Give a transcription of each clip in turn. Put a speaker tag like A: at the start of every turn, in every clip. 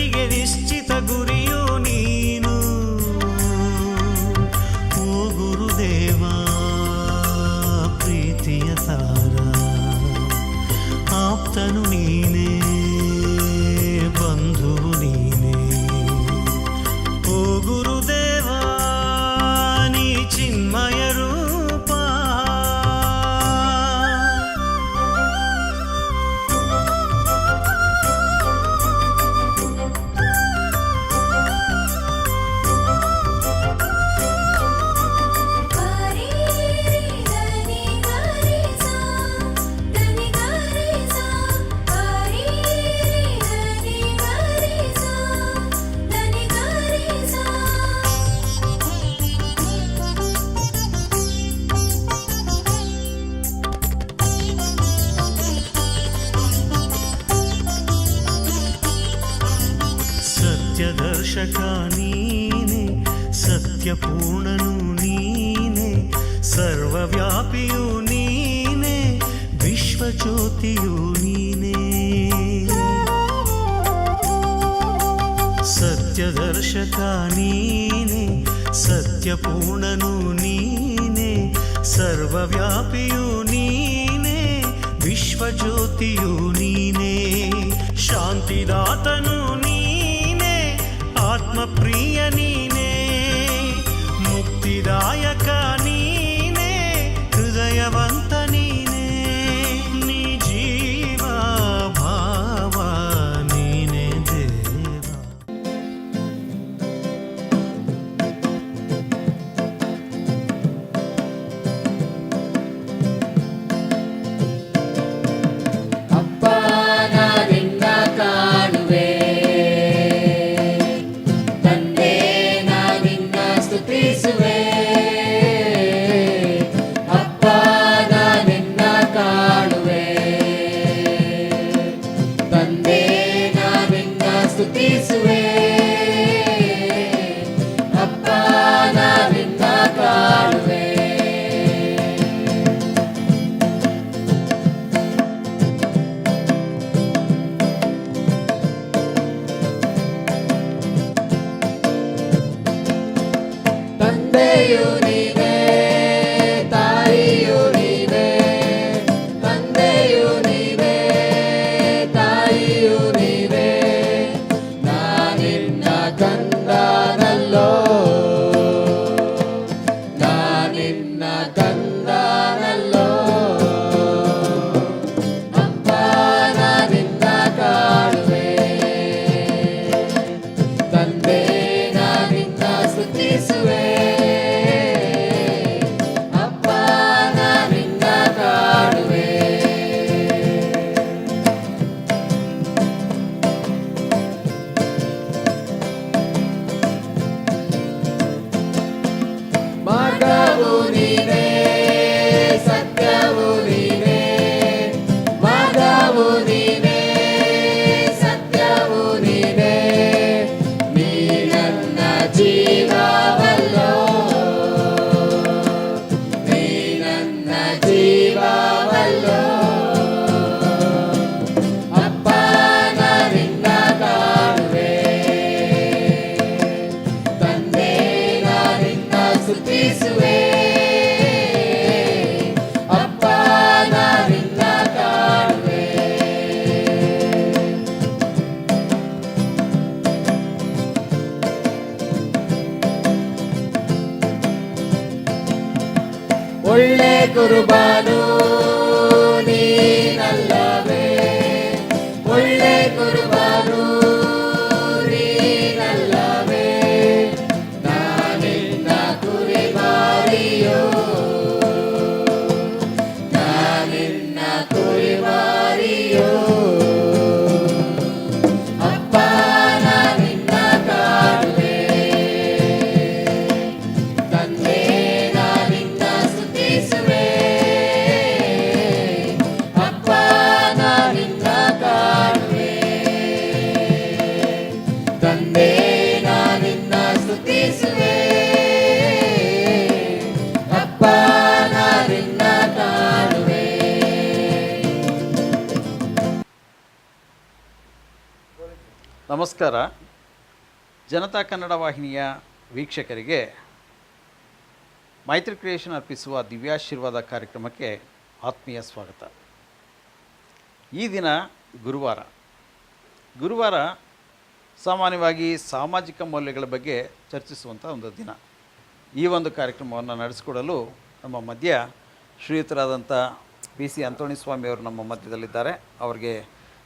A: ಜಗತ್ತಿಗೆ ನಿಶ್ಚಿತ ಗುರಿಯು ನೀನು. ಓ ಗುರುದೇವ ಪ್ರೀತಿಯ ತಾರ, ಆಪ್ತನು ನೀನೇ, ಬಂಧುವು ನೀನೇ. ಓ ಗುರುದೇವ ನೀ ಚಿನ್ಮಯ ರೂಪ. ಸತ್ಯದರ್ಶಕ ನೀನೆ, ಸತ್ಯಪೂರ್ಣನು ನೀನೆ, ಸರ್ವವ್ಯಾಪಿಯು ನೀನೆ, ವಿಶ್ವಜ್ಯೋತಿಯು ನೀನೆ. ಸತ್ಯದರ್ಶಕ ನೀನೆ, ಸತ್ಯಪೂರ್ಣನು ನೀನೆ, ಸರ್ವವ್ಯಾಪಿಯು ನೀನೆ, ವಿಶ್ವಜ್ಯೋತಿಯು ನೀನೆ. ಶಾಂತಿದಾತನು ನೀನೆ, ಆತ್ಮಪ್ರಿಯ ನೀನೆ, ಮುಕ್ತಿದಾಯಕ ನೀನೆ, ಹೃದಯವಂತ ನೀನೆ. ನೀ ಜೀವ ಭಾವ ನೀನೆ ದೇವ.
B: ಅಪ್ಪ ನಾ ನಿನ್ನ ಕಾಣುವೆ, ತಂದೆ ನಾ ನಿನ್ನ ಸ್ತುತಿಸುವೆ. ಅಪ್ಪ ನಾ ನಿನ್ನ
C: ನಮಸ್ಕಾರ. ಜನತಾ ಕನ್ನಡ ವಾಹಿನಿಯ ವೀಕ್ಷಕರಿಗೆ ಮೈತ್ರಿ ಕ್ರಿಯೇಷನ್ ಅರ್ಪಿಸುವ ದಿವ್ಯಾಶೀರ್ವಾದ ಕಾರ್ಯಕ್ರಮಕ್ಕೆ ಆತ್ಮೀಯ ಸ್ವಾಗತ. ಈ ದಿನ ಗುರುವಾರ ಸಾಮಾನ್ಯವಾಗಿ ಸಾಮಾಜಿಕ ಮೌಲ್ಯಗಳ ಬಗ್ಗೆ ಚರ್ಚಿಸುವಂಥ ಒಂದು ದಿನ. ಈ ಒಂದು ಕಾರ್ಯಕ್ರಮವನ್ನು ನಡೆಸಿಕೊಡಲು ನಮ್ಮ ಮಧ್ಯ ಶ್ರೀಯುತರಾದಂಥ PC ಅಂತೋಣಿಸ್ವಾಮಿ ಅವರು ನಮ್ಮ ಮಧ್ಯದಲ್ಲಿದ್ದಾರೆ. ಅವರಿಗೆ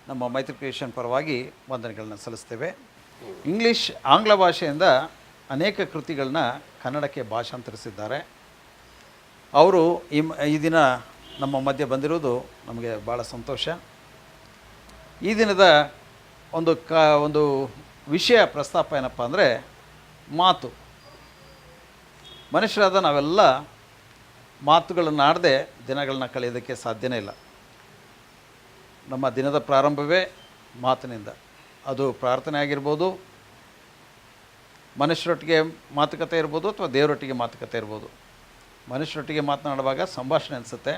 C: ನಮ್ಮ ಮೈತ್ರಿ ಕ್ರಿಯೇಷನ್ ಪರವಾಗಿ ವಂದನೆಗಳನ್ನ ಸಲ್ಲಿಸ್ತೇವೆ. ಆಂಗ್ಲ ಭಾಷೆಯಿಂದ ಅನೇಕ ಕೃತಿಗಳನ್ನ ಕನ್ನಡಕ್ಕೆ ಭಾಷಾಂತರಿಸಿದ್ದಾರೆ. ಅವರು ಈ ದಿನ ನಮ್ಮ ಮಧ್ಯೆ ಬಂದಿರೋದು ನಮಗೆ ಭಾಳ ಸಂತೋಷ. ಈ ದಿನದ ಒಂದು ವಿಷಯ ಪ್ರಸ್ತಾಪ ಏನಪ್ಪ ಅಂದರೆ ಮಾತು. ಮನುಷ್ಯರಾದ ನಾವೆಲ್ಲ ಮಾತುಗಳನ್ನು ಆಡದೆ ದಿನಗಳನ್ನ ಕಳೆಯೋದಕ್ಕೆ ಸಾಧ್ಯನೇ ಇಲ್ಲ. ನಮ್ಮ ದಿನದ ಪ್ರಾರಂಭವೇ ಮಾತಿನಿಂದ. ಅದು ಪ್ರಾರ್ಥನೆ ಆಗಿರ್ಬೋದು, ಮನುಷ್ಯರೊಟ್ಟಿಗೆ ಮಾತುಕತೆ ಇರ್ಬೋದು, ಅಥವಾ ದೇವರೊಟ್ಟಿಗೆ ಮಾತುಕತೆ ಇರ್ಬೋದು. ಮನುಷ್ಯರೊಟ್ಟಿಗೆ ಮಾತನಾಡುವಾಗ ಸಂಭಾಷಣೆ ಅನಿಸುತ್ತೆ,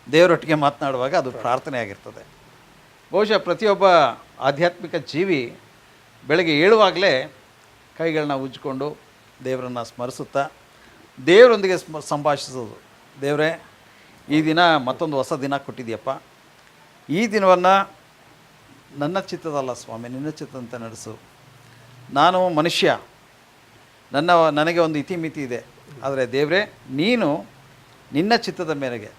C: ದೇವರೊಟ್ಟಿಗೆ ಮಾತನಾಡುವಾಗ ಅದು ಪ್ರಾರ್ಥನೆ ಆಗಿರ್ತದೆ. ಬಹುಶಃ ಪ್ರತಿಯೊಬ್ಬ ಆಧ್ಯಾತ್ಮಿಕ ಜೀವಿ ಬೆಳಗ್ಗೆ ಏಳುವಾಗಲೇ ಕೈಗಳನ್ನ ಉಜ್ಜಿಕೊಂಡು ದೇವರನ್ನು ಸ್ಮರಿಸುತ್ತಾ ದೇವರೊಂದಿಗೆ ಸಂಭಾಷಿಸೋದು. ದೇವರೇ, ಈ ದಿನ ಮತ್ತೊಂದು ಹೊಸ ದಿನ ಕೊಟ್ಟಿದೆಯಪ್ಪ, ಈ ದಿನವನ್ನು ನನ್ನ ಚಿತ್ತದಲ್ಲ ಸ್ವಾಮಿ, ನಿನ್ನ ಚಿತ್ತದಂತೆ ನಡೆಸು. ನಾನು ಮನುಷ್ಯ, ನನಗೆ ಒಂದು ಇತಿಮಿತಿ ಇದೆ. ಆದರೆ ದೇವರೇ, ನೀನು ನಿನ್ನ ಚಿತ್ತದ ಮೇರೆಗೆ,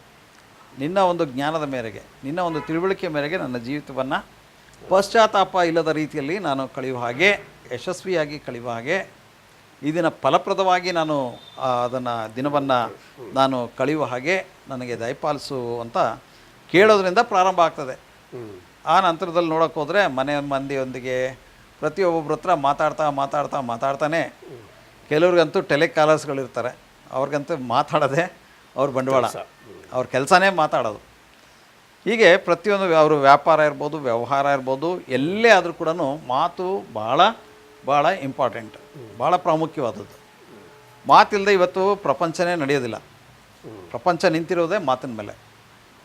C: ನಿನ್ನ ಒಂದು ಜ್ಞಾನದ ಮೇರೆಗೆ, ನಿನ್ನ ಒಂದು ತಿಳುವಳಿಕೆ ಮೇರೆಗೆ ನನ್ನ ಜೀವಿತವನ್ನು ಪಶ್ಚಾತ್ತಾಪ ಇಲ್ಲದ ರೀತಿಯಲ್ಲಿ ನಾನು ಕಳೆಯುವ ಹಾಗೆ, ಯಶಸ್ವಿಯಾಗಿ ಕಳೆಯುವ ಹಾಗೆ, ಈ ದಿನ ಫಲಪ್ರದವಾಗಿ ನಾನು ದಿನವನ್ನು ನಾನು ಕಳೆಯುವ ಹಾಗೆ ನನಗೆ ದಯಪಾಲಿಸು ಅಂತ ಕೇಳೋದ್ರಿಂದ ಪ್ರಾರಂಭ ಆಗ್ತದೆ. ಆ ನಂತರದಲ್ಲಿ ನೋಡೋಕೆ ಹೋದರೆ ಮನೆ ಮಂದಿಯೊಂದಿಗೆ ಪ್ರತಿಯೊಬ್ಬೊಬ್ಬರ ಹತ್ರ ಮಾತಾಡ್ತಾನೆ. ಕೆಲವ್ರಿಗಂತೂ ಟೆಲಿಕಾಲರ್ಸ್ಗಳಿರ್ತಾರೆ, ಅವ್ರಿಗಂತೂ ಮಾತಾಡೋದೆ ಅವ್ರ ಬಂಡವಾಳ, ಅವ್ರ ಕೆಲಸನೇ ಮಾತಾಡೋದು. ಹೀಗೆ ಪ್ರತಿಯೊಂದು ಅವರು ವ್ಯಾಪಾರ ಇರ್ಬೋದು, ವ್ಯವಹಾರ ಇರ್ಬೋದು, ಎಲ್ಲೇ ಆದರೂ ಕೂಡ ಮಾತು ಭಾಳ ಇಂಪಾರ್ಟೆಂಟ್, ಭಾಳ ಪ್ರಾಮುಖ್ಯವಾದದ್ದು. ಮಾತಿಲ್ಲದೆ ಇವತ್ತು ಪ್ರಪಂಚನೇ ನಡೆಯೋದಿಲ್ಲ. ಪ್ರಪಂಚ ನಿಂತಿರೋದೇ ಮಾತಿನ ಮೇಲೆ.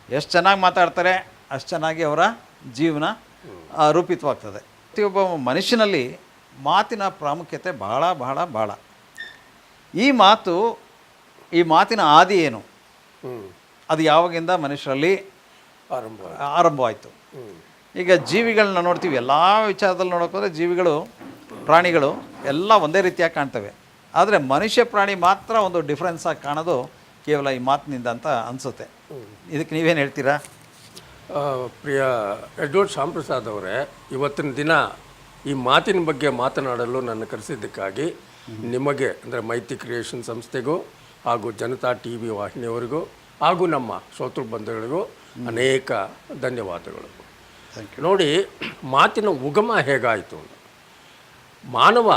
C: ಎಷ್ಟು ಚೆನ್ನಾಗಿ ಮಾತಾಡ್ತಾರೆ ಅಷ್ಟು ಚೆನ್ನಾಗಿ ಅವರ ಜೀವನ ರೂಪಿತವಾಗ್ತದೆ. ಪ್ರತಿಯೊಬ್ಬ ಮನುಷ್ಯನಲ್ಲಿ ಮಾತಿನ ಪ್ರಾಮುಖ್ಯತೆ ಭಾಳ. ಈ ಮಾತಿನ ಆದಿ ಏನು, ಅದು ಯಾವಾಗಿಂದ ಮನುಷ್ಯರಲ್ಲಿ ಆರಂಭವಾಯಿತು. ಈಗ ಜೀವಿಗಳನ್ನ ನೋಡ್ತೀವಿ, ಎಲ್ಲ ವಿಚಾರದಲ್ಲಿ ನೋಡೋಕೋದ್ರೆ ಜೀವಿಗಳು, ಪ್ರಾಣಿಗಳು ಎಲ್ಲ ಒಂದೇ ರೀತಿಯಾಗಿ ಕಾಣ್ತವೆ. ಆದರೆ ಮನುಷ್ಯ ಪ್ರಾಣಿ ಮಾತ್ರ ಒಂದು ಡಿಫ್ರೆನ್ಸ್ ಆಗಿ ಕಾಣೋದು ಕೇವಲ ಈ ಮಾತಿನಿಂದ ಅಂತ ಅನಿಸುತ್ತೆ. ಇದಕ್ಕೆ ನೀವೇನು ಹೇಳ್ತೀರಾ?
D: ಪ್ರಿಯ ಎಡ್ವರ್ಡ್ ಶ್ಯಾಂಪ್ರಸಾದ್ ಅವರೇ, ಇವತ್ತಿನ ದಿನ ಈ ಮಾತಿನ ಬಗ್ಗೆ ಮಾತನಾಡಲು ನನ್ನ ಕರೆಸಿದ್ದಕ್ಕಾಗಿ ನಿಮಗೆ, ಅಂದರೆ ಮೈತ್ರಿ ಕ್ರಿಯೇಷನ್ ಸಂಸ್ಥೆಗೂ ಹಾಗೂ ಜನತಾ TV ವಾಹಿನಿಯವರಿಗೂ ಹಾಗೂ ನಮ್ಮ ಶ್ರೋತೃ ಬಂಧುಗಳಿಗೂ ಅನೇಕ ಧನ್ಯವಾದಗಳು. ನೋಡಿ, ಮಾತಿನ ಉಗಮ ಹೇಗಾಯಿತು. ಮಾನವ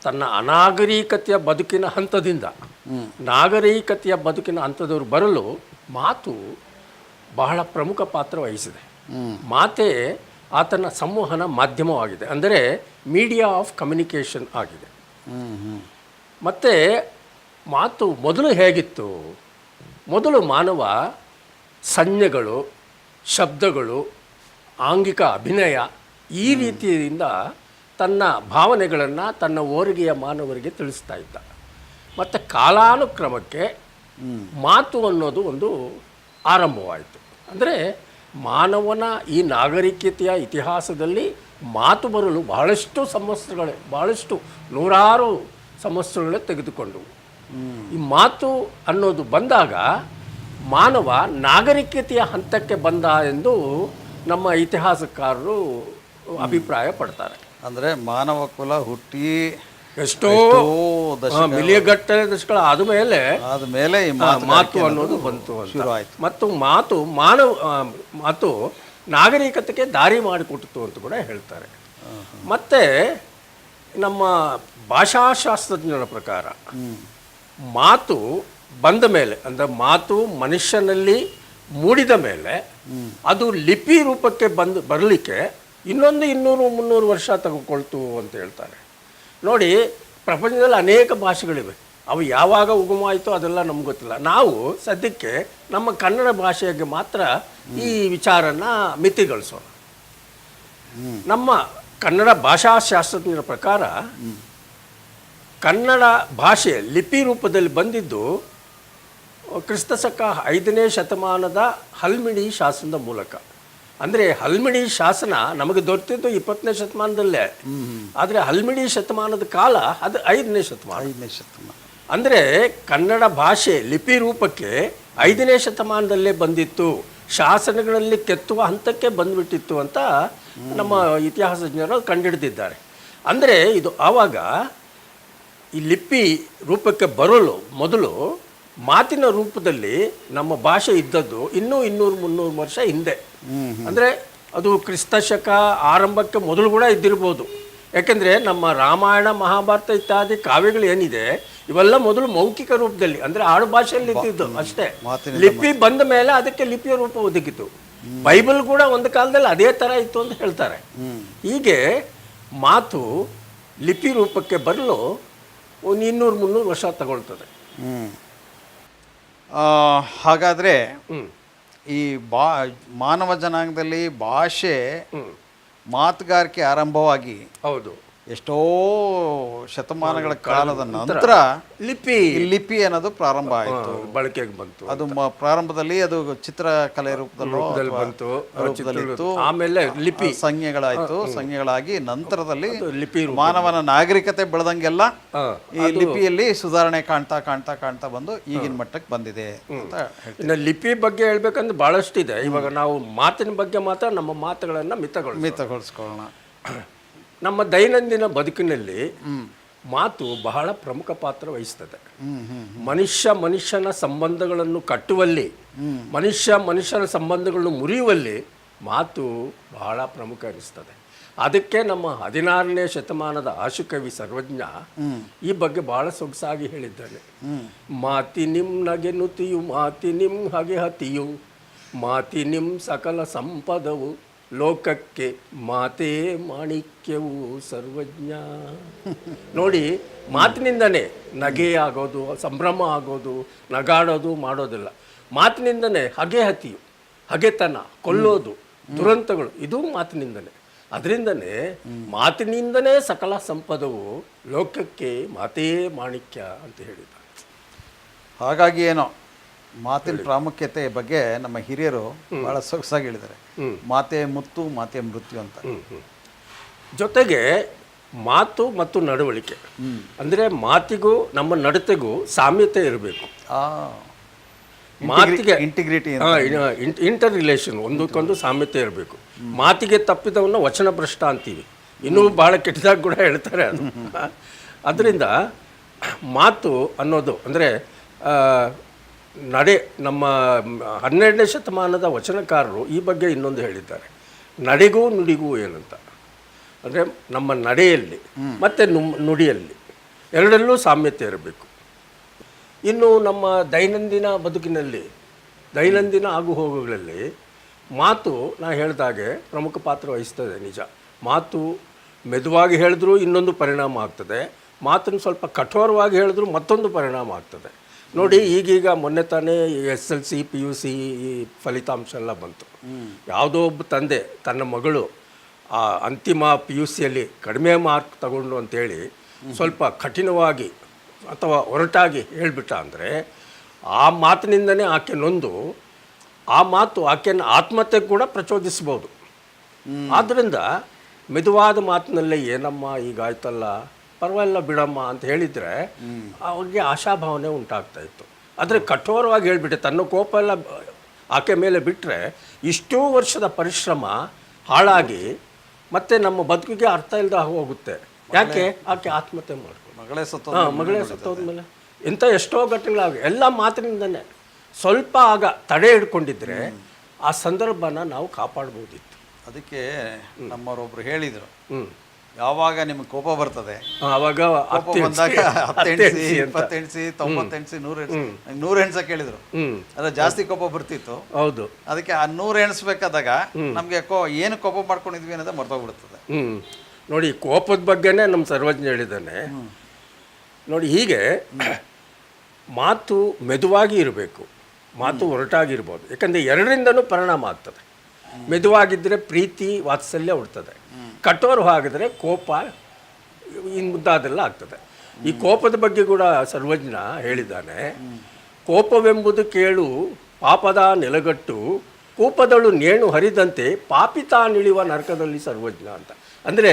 D: ತನ್ನ ಅನಾಗರಿಕತೆಯ ಬದುಕಿನ ಹಂತದಿಂದ ನಾಗರಿಕತೆಯ ಬದುಕಿನ ಹಂತದವರು ಬರಲು ಮಾತು ಬಹಳ ಪ್ರಮುಖ ಪಾತ್ರ ವಹಿಸಿದೆ. ಮಾತೇ ಆತನ ಸಂವಹನ ಮಾಧ್ಯಮವಾಗಿದೆ, ಅಂದರೆ ಮೀಡಿಯಾ ಆಫ್ ಕಮ್ಯುನಿಕೇಷನ್ ಆಗಿದೆ. ಮತ್ತು ಮಾತು ಮೊದಲು ಹೇಗಿತ್ತು? ಮೊದಲು ಮಾನವ ಸಂಜ್ಞೆಗಳು, ಶಬ್ದಗಳು, ಆಂಗಿಕ ಅಭಿನಯ ಈ ರೀತಿಯಿಂದ ತನ್ನ ಭಾವನೆಗಳನ್ನು ತನ್ನ ಓರಿಗೆಯ ಮಾನವರಿಗೆ ತಿಳಿಸ್ತಾ ಇದ್ದ. ಮತ್ತು ಕಾಲಾನುಕ್ರಮಕ್ಕೆ ಮಾತು ಅನ್ನೋದು ಒಂದು ಆರಂಭವಾಯಿತು. ಅಂದರೆ ಮಾನವನ ಈ ನಾಗರಿಕತೆಯ ಇತಿಹಾಸದಲ್ಲಿ ಮಾತು ಬರಲು ಬಹಳಷ್ಟು ನೂರಾರು ಸಂವತ್ಸರಗಳೇ ತೆಗೆದುಕೊಂಡವು. ಈ ಮಾತು ಅನ್ನೋದು ಬಂದಾಗ ಮಾನವ ನಾಗರಿಕತೆಯ ಹಂತಕ್ಕೆ ಬಂದ ಎಂದು ನಮ್ಮ ಇತಿಹಾಸಕಾರರು ಅಭಿಪ್ರಾಯ ಪಡ್ತಾರೆ.
C: ಅಂದರೆ ಮಾನವ ಕುಲ ಹುಟ್ಟಿ
D: ಎಷ್ಟೋ ಮಿಲಿಯಗಟ್ಟಲೆ ದಶಕಗಳ ಆದಮೇಲೆ
C: ಈ
D: ಮಾತು ಅನ್ನೋದು ಬಂತು,
C: ಶುರುವಾಯಿತು.
D: ಮತ್ತು ಮಾತು ನಾಗರಿಕತೆಗೆ ದಾರಿ ಮಾಡಿಕೊಟ್ಟಿತು ಅಂತ ಕೂಡ ಹೇಳ್ತಾರೆ. ಮತ್ತು ನಮ್ಮ ಭಾಷಾಶಾಸ್ತ್ರಜ್ಞರ ಪ್ರಕಾರ ಮಾತು ಬಂದ ಮೇಲೆ, ಅಂದರೆ ಮಾತು ಮನುಷ್ಯನಲ್ಲಿ ಮೂಡಿದ ಮೇಲೆ ಅದು ಲಿಪಿ ರೂಪಕ್ಕೆ ಬರಲಿಕ್ಕೆ 200-300 ವರ್ಷ ತೆಗೆದುಕೊಳ್ತು ಅಂತ ಹೇಳ್ತಾರೆ. ನೋಡಿ, ಪ್ರಪಂಚದಲ್ಲಿ ಅನೇಕ ಭಾಷೆಗಳಿವೆ, ಅವು ಯಾವಾಗ ಉಗಮವಾಯಿತೋ ಅದೆಲ್ಲ ನಮ್ಗೆ ಗೊತ್ತಿಲ್ಲ. ನಾವು ಸದ್ಯಕ್ಕೆ ನಮ್ಮ ಕನ್ನಡ ಭಾಷೆಗೆ ಮಾತ್ರ ಈ ವಿಚಾರನ ಮಿತಿಗೊಳಿಸೋಣ. ನಮ್ಮ ಕನ್ನಡ ಭಾಷಾಶಾಸ್ತ್ರಜ್ಞರ ಪ್ರಕಾರ ಕನ್ನಡ ಭಾಷೆ ಲಿಪಿ ರೂಪದಲ್ಲಿ ಬಂದಿದ್ದು ಕ್ರಿಸ್ತಶಕ 5ನೇ ಶತಮಾನದ ಹಲ್ಮಿಡಿ ಶಾಸನದ ಮೂಲಕ. ಅಂದರೆ ಹಲ್ಮಿಡಿ ಶಾಸನ ನಮಗೆ ದೊರೆತಿದ್ದು 20ನೇ ಶತಮಾನದಲ್ಲೇ, ಆದರೆ ಹಲ್ಮಿಡಿ ಶತಮಾನದ ಕಾಲ ಅದು 5ನೇ ಶತಮಾನ. ಅಂದರೆ ಕನ್ನಡ ಭಾಷೆ ಲಿಪಿ ರೂಪಕ್ಕೆ 5ನೇ ಶತಮಾನದಲ್ಲೇ ಬಂದಿತ್ತು, ಶಾಸನಗಳಲ್ಲಿ ಕೆತ್ತುವ ಹಂತಕ್ಕೆ ಬಂದುಬಿಟ್ಟಿತ್ತು ಅಂತ ನಮ್ಮ ಇತಿಹಾಸಜ್ಞರು ಕಂಡುಹಿಡಿದಿದ್ದಾರೆ. ಅಂದರೆ ಇದು ಆವಾಗ ಈ ಲಿಪಿ ರೂಪಕ್ಕೆ ಬರಲು ಮೊದಲು ಮಾತಿನ ರೂಪದಲ್ಲಿ ನಮ್ಮ ಭಾಷೆ ಇದ್ದದ್ದು ಇನ್ನೂ 200-300 ವರ್ಷ ಹಿಂದೆ. ಅಂದರೆ ಅದು ಕ್ರಿಸ್ತಶಕ ಆರಂಭಕ್ಕೆ ಮೊದಲು ಕೂಡ ಇದ್ದಿರ್ಬೋದು. ಯಾಕೆಂದರೆ ನಮ್ಮ ರಾಮಾಯಣ ಮಹಾಭಾರತ ಇತ್ಯಾದಿ ಕಾವ್ಯಗಳು ಏನಿದೆ ಇವೆಲ್ಲ ಮೊದಲು ಮೌಖಿಕ ರೂಪದಲ್ಲಿ ಅಂದರೆ ಆಡು ಭಾಷೆಯಲ್ಲಿ ಇದ್ದಿದ್ದು ಅಷ್ಟೇ. ಲಿಪಿ ಬಂದ ಮೇಲೆ ಅದಕ್ಕೆ ಲಿಪಿಯ ರೂಪ ಒದಗಿತು. ಬೈಬಲ್ ಕೂಡ ಒಂದು ಕಾಲದಲ್ಲಿ ಅದೇ ಥರ ಇತ್ತು ಅಂತ ಹೇಳ್ತಾರೆ. ಹೀಗೆ ಮಾತು ಲಿಪಿ ರೂಪಕ್ಕೆ ಬರಲು ಒಂದು 200-300 ವರ್ಷ ತಗೊಳ್ತದೆ.
C: ಹಾಗಾದರೆ ಈ ಮಾನವ ಜನಾಂಗದಲ್ಲಿ ಭಾಷೆ ಮಾತುಗಾರಿಕೆ ಆರಂಭವಾಗಿ
D: ಹೌದು
C: ಎಷ್ಟೋ ಶತಮಾನಗಳ ಕಾಲದ ನಂತರ ಲಿಪಿ ಅನ್ನೋದು ಪ್ರಾರಂಭ ಆಯಿತು,
D: ಬಳಕೆಗೆ ಬಂತು.
C: ಅದು ಪ್ರಾರಂಭದಲ್ಲಿ ಅದು ಚಿತ್ರಕಲೆ ರೂಪದಲ್ಲೋ ರೂಪದಲ್ಲಿತ್ತು.
D: ಆಮೇಲೆ ಲಿಪಿ
C: ಸಂಜ್ಞೆಗಳಾಯ್ತು, ಸಂಜ್ಞೆಗಳಾಗಿ ನಂತರದಲ್ಲಿ ಲಿಪಿ ಮಾನವನ ನಾಗರಿಕತೆ ಬೆಳೆದಂಗೆಲ್ಲ ಈ ಲಿಪಿಯಲ್ಲಿ ಸುಧಾರಣೆ ಕಾಣ್ತಾ ಕಾಣ್ತಾ ಕಾಣ್ತಾ ಬಂದು ಈಗಿನ ಮಟ್ಟಕ್ಕೆ ಬಂದಿದೆ ಅಂತ ಹೇಳ್ತೀವಿ.
D: ಇನ್ನು ಲಿಪಿ ಬಗ್ಗೆ ಹೇಳ್ಬೇಕಂದ್ರೆ ಬಹಳಷ್ಟಿದೆ. ಇವಾಗ ನಾವು ಮಾತಿನ ಬಗ್ಗೆ ಮಾತ್ರ ನಮ್ಮ ಮಾತುಗಳನ್ನು ಮಿತಗೊಳಿಸ್ಕೊಳ್ಳೋಣ. ನಮ್ಮ ದೈನಂದಿನ ಬದುಕಿನಲ್ಲಿ ಮಾತು ಬಹಳ ಪ್ರಮುಖ ಪಾತ್ರ ವಹಿಸ್ತದೆ. ಮನುಷ್ಯನ ಸಂಬಂಧಗಳನ್ನು ಕಟ್ಟುವಲ್ಲಿ, ಮನುಷ್ಯನ ಸಂಬಂಧಗಳನ್ನು ಮುರಿಯುವಲ್ಲಿ ಮಾತು ಬಹಳ ಪ್ರಮುಖ ಅನಿಸ್ತದೆ. ಅದಕ್ಕೆ ನಮ್ಮ 16ನೇ ಶತಮಾನದ ಆಶುಕವಿ ಸರ್ವಜ್ಞ ಈ ಬಗ್ಗೆ ಬಹಳ ಸೊಗಸಾಗಿ ಹೇಳಿದ್ದಾನೆ. ಮಾತಿನಿಂ ನಗೆನುತಿಯು ಮಾತಿನಿಂ ಹಗೆ ಹತಿಯು ಮಾತಿನಿಂ ಸಕಲ ಸಂಪದವು ಲೋಕಕ್ಕೆ ಮಾತೇ ಮಾಣಿಕ್ಯವು ಸರ್ವಜ್ಞ. ನೋಡಿ, ಮಾತಿನಿಂದನೇ ನಗೆ ಆಗೋದು, ಸಂಭ್ರಮ ಆಗೋದು, ನಗಾಡೋದು ಮಾಡೋದಿಲ್ಲ. ಮಾತಿನಿಂದನೇ ಹಗೆಹತಿಯು, ಹಗೆತನ, ಕೊಲ್ಲೋದು, ದುರಂತಗಳು ಇದು ಮಾತಿನಿಂದನೇ. ಅದರಿಂದನೇ ಮಾತಿನಿಂದನೇ ಸಕಲ ಸಂಪದವು ಲೋಕಕ್ಕೆ ಮಾತೇ ಮಾಣಿಕ್ಯ ಅಂತ ಹೇಳಿದ್ದಾರೆ.
C: ಹಾಗಾಗಿ ಏನೋ ಮಾತಿನ ಪ್ರಾಮುಖ್ಯತೆ ಬಗ್ಗೆ ನಮ್ಮ ಹಿರಿಯರು ಬಹಳ ಸೊಗಸಾಗಿ ಹೇಳಿದ್ದಾರೆ. ಮಾತೆ ಮುತ್ತು, ಮಾತೆ ಮೃತ್ಯು ಅಂತ.
D: ಜೊತೆಗೆ ಮಾತು ಮತ್ತು ನಡವಳಿಕೆ ಅಂದರೆ ಮಾತಿಗೂ ನಮ್ಮ ನಡತೆಗೂ ಸಾಮ್ಯತೆ ಇರಬೇಕು. ಮಾತಿಗೆ
C: ಇಂಟಿಗ್ರಿಟಿ,
D: ಇಂಟರ್ ರಿಲೇಷನ್, ಒಂದಕ್ಕೊಂದು ಸಾಮ್ಯತೆ ಇರಬೇಕು. ಮಾತಿಗೆ ತಪ್ಪಿದವನ್ನ ವಚನ ಭ್ರಷ್ಟ ಅಂತೀವಿ, ಇನ್ನೂ ಬಹಳ ಕೆಟ್ಟದಾಗಿ ಕೂಡ ಹೇಳ್ತಾರೆ ಅದು. ಅದರಿಂದ ಮಾತು ಅನ್ನೋದು ಅಂದರೆ ನಡೆ, ನಮ್ಮ 12ನೇ ಶತಮಾನದ ವಚನಕಾರರು ಈ ಬಗ್ಗೆ ಇನ್ನೊಂದು ಹೇಳಿದ್ದಾರೆ. ನಡೆಗೂ ನುಡಿಗೂ ಏನಂತ, ಅಂದರೆ ನಮ್ಮ ನಡೆಯಲ್ಲಿ ಮತ್ತು ನುಡಿಯಲ್ಲಿ ಎರಡಲ್ಲೂ ಸಾಮ್ಯತೆ ಇರಬೇಕು. ಇನ್ನು ನಮ್ಮ ದೈನಂದಿನ ಬದುಕಿನಲ್ಲಿ, ದೈನಂದಿನ ಆಗುಹೋಗುಗಳಲ್ಲಿ ಮಾತು ನಾ ಹೇಳಿದಾಗೆ ಪ್ರಮುಖ ಪಾತ್ರ ವಹಿಸ್ತದೆ. ನಿಜ, ಮಾತು ಮೆದುವಾಗಿ ಹೇಳಿದ್ರೂ ಇನ್ನೊಂದು ಪರಿಣಾಮ ಆಗ್ತದೆ, ಮಾತನ್ನು ಸ್ವಲ್ಪ ಕಠೋರವಾಗಿ ಹೇಳಿದ್ರೂ ಮತ್ತೊಂದು ಪರಿಣಾಮ ಆಗ್ತದೆ. ನೋಡಿ, ಈಗೀಗ ಮೊನ್ನೆ ತಾನೇ SLC PUC ಈ ಫಲಿತಾಂಶ ಎಲ್ಲ ಬಂತು. ಯಾವುದೋ ಒಬ್ಬ ತಂದೆ ತನ್ನ ಮಗಳು ಆ ಅಂತಿಮ PUCಯಲ್ಲಿ ಕಡಿಮೆ ಮಾರ್ಕ್ ತಗೊಂಡು ಅಂತೇಳಿ ಸ್ವಲ್ಪ ಕಠಿಣವಾಗಿ ಅಥವಾ ಒರಟಾಗಿ ಹೇಳಿಬಿಟ್ಟ ಅಂದರೆ ಆ ಮಾತಿನಿಂದನೇ ಆಕೆ ನೊಂದು ಆ ಮಾತು ಆಕೆಯನ್ನು ಆತ್ಮಹತ್ಯೆಗೆ ಕೂಡ ಪ್ರಚೋದಿಸ್ಬೋದು. ಆದ್ದರಿಂದ ಮೆದುವಾದ ಮಾತಿನಲ್ಲೇ ಏನಮ್ಮ ಈಗಾಯ್ತಲ್ಲ, ಪರವಾಗಿಲ್ಲ ಬಿಡಮ್ಮ ಅಂತ ಹೇಳಿದರೆ ಅವ್ರಿಗೆ ಆಶಾಭಾವನೆ ಉಂಟಾಗ್ತಾ ಇತ್ತು. ಆದರೆ ಕಠೋರವಾಗಿ ಹೇಳಿಬಿಟ್ಟೆ, ತನ್ನ ಕೋಪ ಎಲ್ಲ ಆಕೆ ಮೇಲೆ ಬಿಟ್ಟರೆ ಇಷ್ಟೂ ವರ್ಷದ ಪರಿಶ್ರಮ ಹಾಳಾಗಿ ಮತ್ತೆ ನಮ್ಮ ಬದುಕಿಗೆ ಅರ್ಥ ಇಲ್ಲದ ಹೋಗುತ್ತೆ. ಯಾಕೆ? ಆಕೆ ಆತ್ಮಹತ್ಯೆ ಮಾಡ್ಕೊಂಡು ಮಗಳೇ ಸತ್ತೋದ್ಮೇಲೆ ಇಂಥ ಎಷ್ಟೋ ಘಟನೆಗಳಾಗ ಎಲ್ಲ ಮಾತಿನಿಂದನೇ. ಸ್ವಲ್ಪ ಆಗ ತಡೆ ಹಿಡ್ಕೊಂಡಿದ್ರೆ ಆ ಸಂದರ್ಭನ ನಾವು ಕಾಪಾಡ್ಬೋದಿತ್ತು.
C: ಅದಕ್ಕೆ ನಮ್ಮವರೊಬ್ರು ಹೇಳಿದರು, ಯಾವಾಗ ನಿಮ್ಗೆ ಕೋಪ ಬರ್ತದೆ
D: ಆವಾಗ
C: ಕೋಪ ಬಂದಾಗ 10 ಎಣಿಸಿ, 20 ಎಣಿಸಿ, 90 ಎಣಿಸಿ, 100 ಎಣ್ಸಕ್ಕೆ ಹೇಳಿದ್ರು. ಅದ್ರ ಜಾಸ್ತಿ ಕೋಪ ಬರ್ತಿತ್ತು.
D: ಹೌದು,
C: ಅದಕ್ಕೆ ಆ 100 ಎಣಿಸ್ಬೇಕಾದಾಗ ನಮ್ಗೆ ಏನು ಕೋಪ ಮಾಡ್ಕೊಂಡಿದ್ವಿ ಅನ್ನೋದೇ ಮರ್ತೋಗ್ಬಿಡ್ತದೆ.
D: ನೋಡಿ, ಕೋಪದ ಬಗ್ಗೆನೇ ನಮ್ಮ ಸರ್ವಜ್ಞ ಹೇಳಿದ್ದಾನೆ. ನೋಡಿ, ಹೀಗೆ ಮಾತು ಮೆದುವಾಗಿ ಇರಬೇಕು, ಮಾತು ಒರಟಾಗಿರ್ಬೋದು. ಯಾಕಂದರೆ ಎರಡರಿಂದನೂ ಪರಿಣಾಮ ಆಗ್ತದೆ. ಮೆದುವಾಗಿದ್ದರೆ ಪ್ರೀತಿ ವಾತ್ಸಲ್ಯ ಹುಡ್ತದೆ, ಕಠೋರವಾಗಿದ್ರೆ ಕೋಪ ಇನ್ನು ಮುಂತಾದೆಲ್ಲ ಆಗ್ತದೆ. ಈ ಕೋಪದ ಬಗ್ಗೆ ಕೂಡ ಸರ್ವಜ್ಞ ಹೇಳಿದ್ದಾನೆ. ಕೋಪವೆಂಬುದು ಕೇಳು ಪಾಪದ ನೆಲಗಟ್ಟು, ಕೂಪದಳು ನೇಣು ಹರಿದಂತೆ ಪಾಪಿತಾನಿಳಿಯುವ ನರಕದಲ್ಲಿ ಸರ್ವಜ್ಞ ಅಂತ. ಅಂದರೆ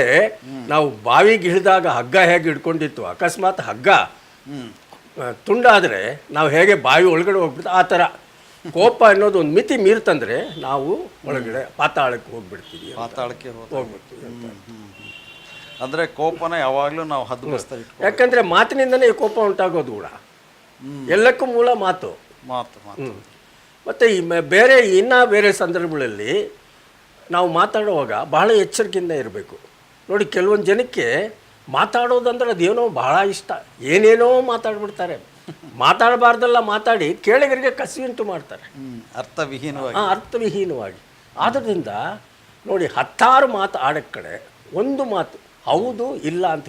D: ನಾವು ಬಾವಿಗೆ ಇಳಿದಾಗ ಹಗ್ಗ ಹೇಗೆ ಹಿಡ್ಕೊಂಡಿತ್ತು, ಅಕಸ್ಮಾತ್ ಹಗ್ಗ ತುಂಡಾದರೆ ನಾವು ಹೇಗೆ ಬಾವಿ ಒಳಗಡೆ ಹೋಗ್ಬಿಡ್ತೀವಿ, ಆ ಥರ ಕೋಪ ಅನ್ನೋದು ಒಂದು ಮಿತಿ ಮೀರ್ತಂದ್ರೆ ನಾವು ಒಳಗಡೆ ಪಾತಾಳಕ್ಕೆ ಹೋಗ್ಬಿಡ್ತೀವಿ,
C: ಪಾತಾಳಕ್ಕೆ
D: ಹೋಗ್ಬಿಡ್ತೀವಿ ಅಂತ.
C: ಅಂದರೆ ಕೋಪನ ಯಾವಾಗಲೂ ನಾವು ಹದ್ದುಬಸ್ತಾ ಇಟ್ಕೊ.
D: ಯಾಕಂದರೆ ಮಾತಿನಿಂದನೇ ಈ ಕೋಪ ಉಂಟಾಗೋದು ಕೂಡ. ಎಲ್ಲಕ್ಕೂ ಮೂಲ ಮಾತು. ಮತ್ತು ಈ ಬೇರೆ ಸಂದರ್ಭಗಳಲ್ಲಿ ನಾವು ಮಾತಾಡುವಾಗ ಬಹಳ ಎಚ್ಚರಿಕೆಯಿಂದ ಇರಬೇಕು. ನೋಡಿ, ಕೆಲವೊಂದು ಜನಕ್ಕೆ ಮಾತಾಡೋದಂದ್ರೆ ಅದೇನೋ ಬಹಳ ಇಷ್ಟ, ಏನೇನೋ ಮಾತಾಡ್ಬಿಡ್ತಾರೆ. ಮಾತಾಡಬಾರ್ದೆಲ್ಲ ಮಾತಾಡಿ ಕೇಳಿಗರಿಗೆ ಕಸಿಯುಂಟು ಮಾಡ್ತಾರೆ, ಅರ್ಥವಿಹೀನವಾಗಿ. ಆದ್ದರಿಂದ ನೋಡಿ, 10 ಮಾತು ಆಡೋಕ್ಕೆ ಕಡೆ ಒಂದು ಮಾತು ಹೌದು ಇಲ್ಲ ಅಂತ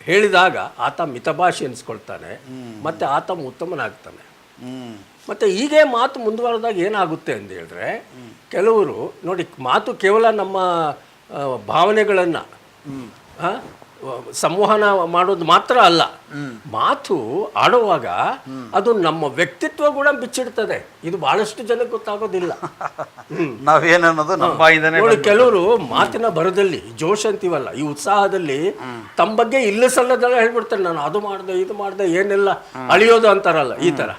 D: ಹೇಳಿದಾಗ ಆತ ಮಿತಭಾಷೆ ಎನಿಸ್ಕೊಳ್ತಾನೆ, ಮತ್ತು ಆತ ಉತ್ತಮನಾಗ್ತಾನೆ. ಮತ್ತು ಹೀಗೆ ಮಾತು ಮುಂದುವರೆದಾಗ ಏನಾಗುತ್ತೆ ಅಂತ ಹೇಳಿದ್ರೆ, ಕೆಲವರು ನೋಡಿ, ಮಾತು ಕೇವಲ ನಮ್ಮ ಭಾವನೆಗಳನ್ನು ಸಂವಹನ ಮಾಡೋದು ಮಾತ್ರ ಅಲ್ಲ, ಮಾತು ಆಡುವಾಗ ಅದು ನಮ್ಮ ವ್ಯಕ್ತಿತ್ವ ಕೂಡ ಬಿಚ್ಚಿಡ್ತದೆ. ಇದು ಬಹಳಷ್ಟು ಜನಕ್ಕೆ ಗೊತ್ತಾಗೋದಿಲ್ಲ.
C: ನಾವೇನನ್ನೋದು ನಮ್ಮ ಬಾಯಿಂದನೇ.
D: ನೋಡಿ, ಕೆಲವರು ಮಾತಿನ ಭರದಲ್ಲಿ ಜೋಶ್ ಅಂತೀವಲ್ಲ, ಈ ಉತ್ಸಾಹದಲ್ಲಿ ತಮ್ಮ ಬಗ್ಗೆ ಇಲ್ಲ ಸಲ್ಲದೆಲ್ಲ ಹೇಳ್ಬಿಡ್ತಾರೆ. ನಾನು ಅದು ಮಾಡಿದೆ, ಇದು ಮಾಡಿದೆ, ಏನೆಲ್ಲ ಅಳಿಯೋದು ಅಂತಾರಲ್ಲ, ಈ ಥರ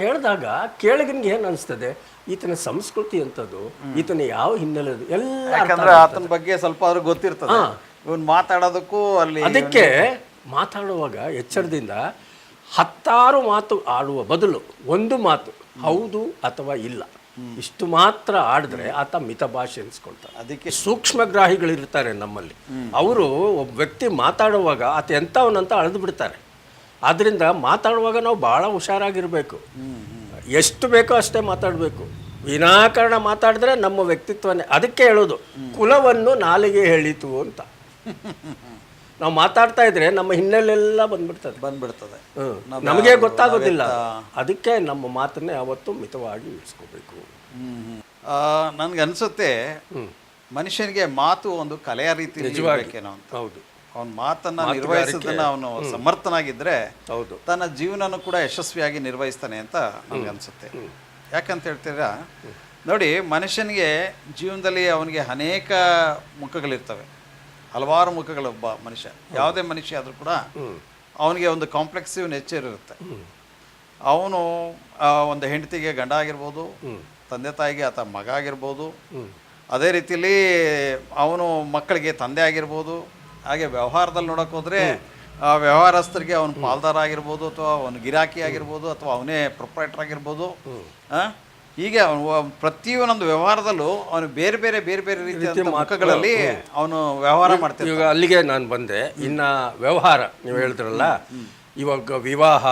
D: ಹೇಳಿದಾಗ ಕೇಳಿಗನಿಗೆ ಏನು ಅನಿಸ್ತದೆ, ಈತನ ಸಂಸ್ಕೃತಿ ಅಂತದ್ದು, ಈತನ ಯಾವ ಹಿನ್ನೆಲೆ ಎಲ್ಲ
C: ಆತನ ಬಗ್ಗೆ ಸ್ವಲ್ಪ ಆದ್ರೂ ಗೊತ್ತಿರ್ತದೆ. ಇವನು ಮಾತಾಡೋದಕ್ಕೂ ಅಲ್ಲಿ
D: ಅದಕ್ಕೆ ಮಾತಾಡುವಾಗ ಎಚ್ಚರದಿಂದ 10 ಮಾತು ಆಡುವ ಬದಲು ಒಂದು ಮಾತು ಹೌದು ಅಥವಾ ಇಲ್ಲ, ಇಷ್ಟು ಮಾತ್ರ ಆಡಿದ್ರೆ ಆತ ಮಿತಭಾಷೆ ಎನಿಸ್ಕೊಳ್ತಾರೆ. ಅದಕ್ಕೆ ಸೂಕ್ಷ್ಮಗ್ರಾಹಿಗಳಿರ್ತಾರೆ ನಮ್ಮಲ್ಲಿ. ಅವರು ಒಬ್ಬ ವ್ಯಕ್ತಿ ಮಾತಾಡುವಾಗ ಆತ ಎಂಥವನಂತ ಅಳೆದು ಬಿಡ್ತಾರೆ. ಆದ್ದರಿಂದ ಮಾತಾಡುವಾಗ ನಾವು ಭಾಳ ಹುಷಾರಾಗಿರಬೇಕು. ಎಷ್ಟು ಬೇಕೋ ಅಷ್ಟೇ ಮಾತಾಡಬೇಕು. ವಿನಾಕಾರಣ ಮಾತಾಡಿದ್ರೆ ನಮ್ಮ ವ್ಯಕ್ತಿತ್ವನೇ. ಅದಕ್ಕೆ ಹೇಳೋದು, ಕುಲವನ್ನು ನಾಲಿಗೆ ಹೇಳಿತು ಅಂತ. ನಾವು ಮಾತಾಡ್ತಾ ಇದ್ರೆ ನಮ್ಮ ಹಿನ್ನೆಲೆಲ್ಲ ಬಂದ್ಬಿಡ್ತದೆ. ನಮಗೆ ಗೊತ್ತಾಗೋದಿಲ್ಲ. ಅದಕ್ಕೆ ನಮ್ಮ ಮಾತನ್ನೇ ಯಾವತ್ತೂ ಮಿತವಾಗಿ ಇಳಿಸ್ಕೋಬೇಕು.
C: ನನ್ಗನ್ಸುತ್ತೆ ಮನುಷ್ಯನಿಗೆ ಮಾತು ಒಂದು ಕಲೆಯ ರೀತಿ ನಿಜವಾಗೇನೋ ಅಂತ.
D: ಹೌದು,
C: ಅವನ ಮಾತನ್ನ ನಿರ್ವಹಿಸೋದನ್ನ ಅವನು ಸಮರ್ಥನಾಗಿದ್ರೆ
D: ಹೌದು,
C: ತನ್ನ ಜೀವನನೂ ಕೂಡ ಯಶಸ್ವಿಯಾಗಿ ನಿರ್ವಹಿಸ್ತಾನೆ ಅಂತ ನನಗನ್ಸುತ್ತೆ. ಯಾಕಂತ ಹೇಳ್ತೀರಾ, ನೋಡಿ, ಮನುಷ್ಯನಿಗೆ ಜೀವನದಲ್ಲಿ ಅವನಿಗೆ ಅನೇಕ ಮುಖಗಳಿರ್ತವೆ, ಹಲವಾರು ಮುಖಗಳು. ಒಬ್ಬ ಮನುಷ್ಯ, ಯಾವುದೇ ಮನುಷ್ಯ ಆದರೂ ಕೂಡ ಅವನಿಗೆ ಒಂದು ಕಾಂಪ್ಲೆಕ್ಸಿವ್ ನೇಚರ್ ಇರುತ್ತೆ. ಅವನು ಒಂದು ಹೆಂಡತಿಗೆ ಗಂಡ ಆಗಿರ್ಬೋದು, ತಂದೆ ತಾಯಿಗೆ ಆತ ಮಗ ಆಗಿರ್ಬೋದು, ಅದೇ ರೀತಿಯಲ್ಲಿ ಅವನು ಮಕ್ಕಳಿಗೆ ತಂದೆ ಆಗಿರ್ಬೋದು. ಹಾಗೆ ವ್ಯವಹಾರದಲ್ಲಿ ನೋಡೋಕೆ ಹೋದರೆ ವ್ಯವಹಾರಸ್ಥರಿಗೆ ಅವನು ಪಾಲ್ದಾರ ಆಗಿರ್ಬೋದು, ಅಥವಾ ಅವನು ಗಿರಾಕಿ ಆಗಿರ್ಬೋದು, ಅಥವಾ ಅವನೇ ಪ್ರೊಪ್ರೈಟರ್ ಆಗಿರ್ಬೋದು. ಹೀಗೆ ಅವನು ಪ್ರತಿಯೊಂದೊಂದು ವ್ಯವಹಾರದಲ್ಲೂ ಅವನು ಬೇರೆ ಬೇರೆ ರೀತಿಯ ಮುಖಗಳಲ್ಲಿ ಅವನು ವ್ಯವಹಾರ ಮಾಡ್ತಾನೆ.
D: ಇವಾಗ ಅಲ್ಲಿಗೆ ನಾನು ಬಂದೆ. ಇನ್ನು ವ್ಯವಹಾರ ನೀವು ಹೇಳಿದ್ರಲ್ಲ, ಇವಾಗ ವಿವಾಹ,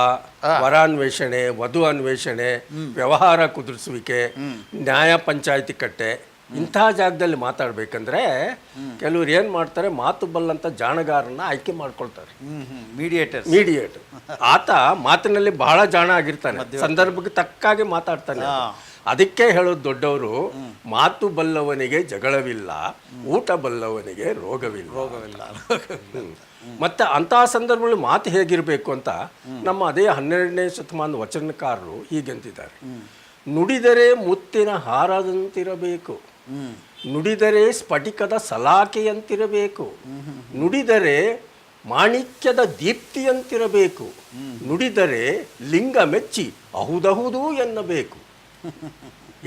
D: ವರಾನ್ವೇಷಣೆ, ವಧು ಅನ್ವೇಷಣೆ, ವ್ಯವಹಾರ ಕುದುರಿಸುವಿಕೆ, ನ್ಯಾಯ ಪಂಚಾಯತಿ ಕಟ್ಟೆ, ಇಂಥ ಜಾಗದಲ್ಲಿ ಮಾತಾಡ್ಬೇಕಂದ್ರೆ ಕೆಲವ್ರು ಏನು ಮಾಡ್ತಾರೆ, ಮಾತು ಬಲ್ಲಂತ ಜಾಣಗಾರನ್ನ ಆಯ್ಕೆ ಮಾಡ್ಕೊಳ್ತಾರೆ, ಮೀಡಿಯೇಟರ್. ಆತ ಮಾತಿನಲ್ಲಿ ಬಹಳ ಜಾಣ ಆಗಿರ್ತಾನೆ, ಸಂದರ್ಭಕ್ಕೆ ತಕ್ಕಾಗಿ ಮಾತಾಡ್ತಾನೆ. ಅದಕ್ಕೆ ಹೇಳೋದು ದೊಡ್ಡವರು, ಮಾತು ಬಲ್ಲವನಿಗೆ ಜಗಳವಿಲ್ಲ, ಊಟ ಬಲ್ಲವನಿಗೆ ರೋಗವಿಲ್ಲ. ಮತ್ತೆ ಅಂತಹ ಸಂದರ್ಭದಲ್ಲಿ ಮಾತು ಹೇಗಿರಬೇಕು ಅಂತ ನಮ್ಮ ಅದೇ 12ನೇ ಶತಮಾನದ ವಚನಕಾರರು ಹೀಗಂತಿದ್ದಾರೆ: ನುಡಿದರೆ ಮುತ್ತಿನ ಹಾರದಂತಿರಬೇಕು, ನುಡಿದರೆ ಸ್ಫಟಿಕದ ಸಲಾಕೆಯಂತಿರಬೇಕು, ನುಡಿದರೆ ಮಾಣಿಕ್ಯದ ದೀಪ್ತಿಯಂತಿರಬೇಕು, ನುಡಿದರೆ ಲಿಂಗ ಮೆಚ್ಚಿ ಅಹುದಹುದು ಎನ್ನಬೇಕು.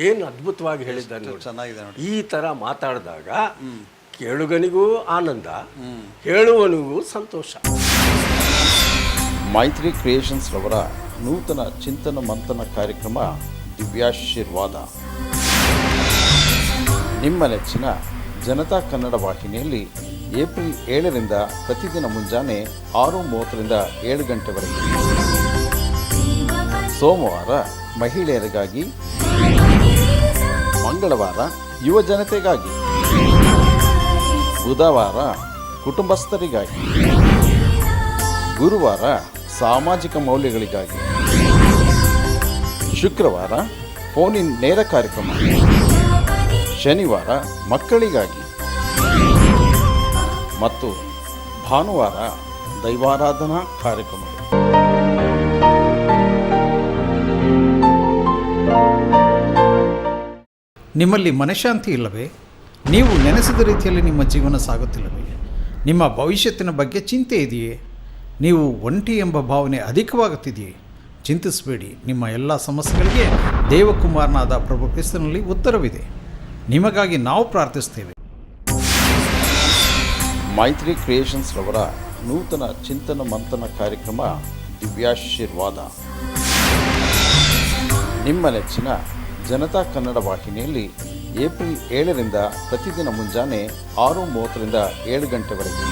D: ಏನು ಅದ್ಭುತವಾಗಿ ಹೇಳಿದ್ದಾನೆ ನೋಡಿ.
C: ಚೆನ್ನಾಗಿದೆ ನೋಡಿ.
D: ಈ ಥರ ಮಾತಾಡಿದಾಗ ಕೇಳುಗನಿಗೂ ಆನಂದ, ಹೇಳುವನಿಗೂ ಸಂತೋಷ.
E: ಮೈತ್ರಿ ಕ್ರಿಯೇಷನ್ಸ್ ರವರ ನೂತನ ಚಿಂತನ ಮಂಥನ ಕಾರ್ಯಕ್ರಮ ದಿವ್ಯಾಶೀರ್ವಾದ ನಿಮ್ಮ ನೆಚ್ಚಿನ ಜನತಾ ಕನ್ನಡ ವಾಹಿನಿಯಲ್ಲಿ ಏಪ್ರಿಲ್ 7ರಿಂದ ಪ್ರತಿದಿನ ಮುಂಜಾನೆ 6:30ರಿಂದ 7 ಗಂಟೆವರೆಗೆ. ಸೋಮವಾರ ಮಹಿಳೆಯರಿಗಾಗಿ, ಮಂಗಳವಾರ ಯುವ ಜನತೆಗಾಗಿ, ಬುಧವಾರ ಕುಟುಂಬಸ್ಥರಿಗಾಗಿ, ಗುರುವಾರ ಸಾಮಾಜಿಕ ಮೌಲ್ಯಗಳಿಗಾಗಿ, ಶುಕ್ರವಾರ ಫೋನ್ ಇನ್ ನೇರ ಕಾರ್ಯಕ್ರಮ, ಶನಿವಾರ ಮಕ್ಕಳಿಗಾಗಿ, ಮತ್ತು ಭಾನುವಾರ ದೈವಾರಾಧನಾ ಕಾರ್ಯಕ್ರಮಗಳು.
F: ನಿಮ್ಮಲ್ಲಿ ಮನಃಶಾಂತಿ ಇಲ್ಲವೇ? ನೀವು ನೆನೆಸಿದ ರೀತಿಯಲ್ಲಿ ನಿಮ್ಮ ಜೀವನ ಸಾಗುತ್ತಿಲ್ಲವೇ? ನಿಮ್ಮ ಭವಿಷ್ಯತ್ತಿನ ಬಗ್ಗೆ ಚಿಂತೆ ಇದೆಯೇ? ನೀವು ಒಂಟಿ ಎಂಬ ಭಾವನೆ ಅಧಿಕವಾಗುತ್ತಿದೆಯೇ? ಚಿಂತಿಸಬೇಡಿ. ನಿಮ್ಮ ಎಲ್ಲ ಸಮಸ್ಯೆಗಳಿಗೆ ದೇವಕುಮಾರನಾದ ಪ್ರಭು ಕ್ರಿಸ್ತನಲ್ಲಿ ಉತ್ತರವಿದೆ. ನಿಮಗಾಗಿ ನಾವು ಪ್ರಾರ್ಥಿಸ್ತೇವೆ.
E: ಮೈತ್ರಿ ಕ್ರಿಯೇಷನ್ಸ್ ರವರ ನೂತನ ಚಿಂತನ ಮಂಥನ ಕಾರ್ಯಕ್ರಮ ದಿವ್ಯಾಶೀರ್ವಾದ ನಿಮ್ಮ ನೆಚ್ಚಿನ ಜನತಾ ಕನ್ನಡ ವಾಹಿನಿಯಲ್ಲಿ ಏಪ್ರಿಲ್ 7ರಿಂದ ಪ್ರತಿದಿನ ಮುಂಜಾನೆ 6:30ರಿಂದ 7 ಗಂಟೆವರೆಗೆ.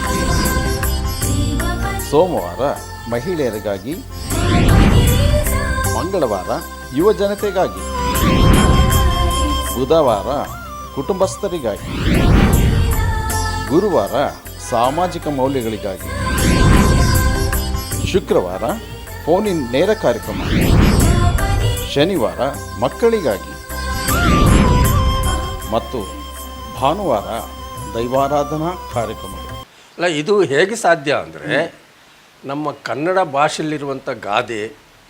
E: ಸೋಮವಾರ ಮಹಿಳೆಯರಿಗಾಗಿ, ಮಂಗಳವಾರ ಯುವ ಜನತೆಗಾಗಿ, ಬುಧವಾರ ಕುಟುಂಬಸ್ಥರಿಗಾಗಿ, ಗುರುವಾರ ಸಾಮಾಜಿಕ ಮೌಲ್ಯಗಳಿಗಾಗಿ, ಶುಕ್ರವಾರ ಫೋನ್ ಇನ್ ನೇರ ಕಾರ್ಯಕ್ರಮ, ಶನಿವಾರ ಮಕ್ಕಳಿಗಾಗಿ ಮತ್ತು ಭಾನುವಾರ ದೈವಾರಾಧನಾ ಕಾರ್ಯಕ್ರಮಗಳು.
D: ಅಲ್ಲ, ಇದು ಹೇಗೆ ಸಾಧ್ಯ ಅಂದರೆ ನಮ್ಮ ಕನ್ನಡ ಭಾಷೆಯಲ್ಲಿರುವಂಥ ಗಾದೆ,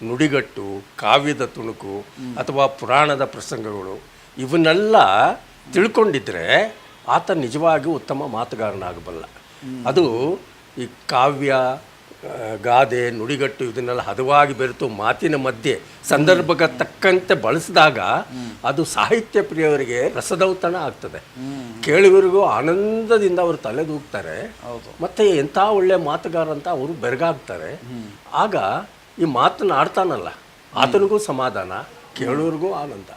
D: ನುಡಿಗಟ್ಟು, ಕಾವ್ಯದ ತುಣುಕು ಅಥವಾ ಪುರಾಣದ ಪ್ರಸಂಗಗಳು ಇವನ್ನೆಲ್ಲ ತಿಳ್ಕೊಂಡಿದ್ರೆ ಆತ ನಿಜವಾಗಿ ಉತ್ತಮ ಮಾತುಗಾರನಾಗಬಲ್ಲ. ಅದು ಈ ಕಾವ್ಯ, ಗಾದೆ, ನುಡಿಗಟ್ಟು ಇದನ್ನೆಲ್ಲ ಹದವಾಗಿ ಬೆರೆತು ಮಾತಿನ ಮಧ್ಯೆ ಸಂದರ್ಭಕ್ಕೆ ತಕ್ಕಂತೆ ಬಳಸಿದಾಗ ಅದು ಸಾಹಿತ್ಯ ಪ್ರಿಯವರಿಗೆ ರಸದೌತಣ ಆಗ್ತದೆ. ಕೇಳುವರಿಗೂ ಆನಂದದಿಂದ ಅವರು ತಲೆದೂಗ್ತಾರೆ. ಮತ್ತು ಎಂಥ ಒಳ್ಳೆ ಮಾತುಗಾರ ಅಂತ ಅವರು ಬೆರಗಾಗ್ತಾರೆ. ಆಗ ಈ ಮಾತನ್ನು ಆಡ್ತಾನಲ್ಲ ಆತನಿಗೂ ಸಮಾಧಾನ, ಕೇಳುವರಿಗೂ ಆನಂದ.